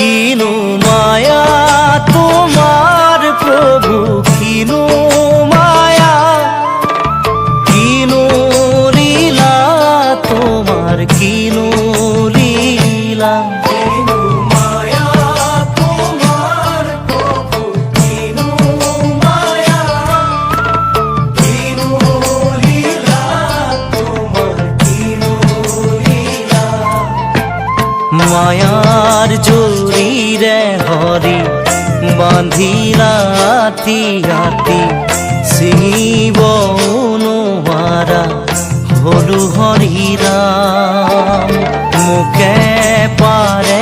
কিনু মায়া তোমার প্রভু, কিনু মায়া, কিনু লীলা তোমার, কিনু লীলা। কিনু মায়া তোমার প্রভু, কিনু মায়া, কিনু লীলা তোমার, কিনু লীলা। মায়ার জরিরে হরি বাঁধিলা তিয়াতি, শিব অনুহারা হলু হরিরাম। মুখে পারে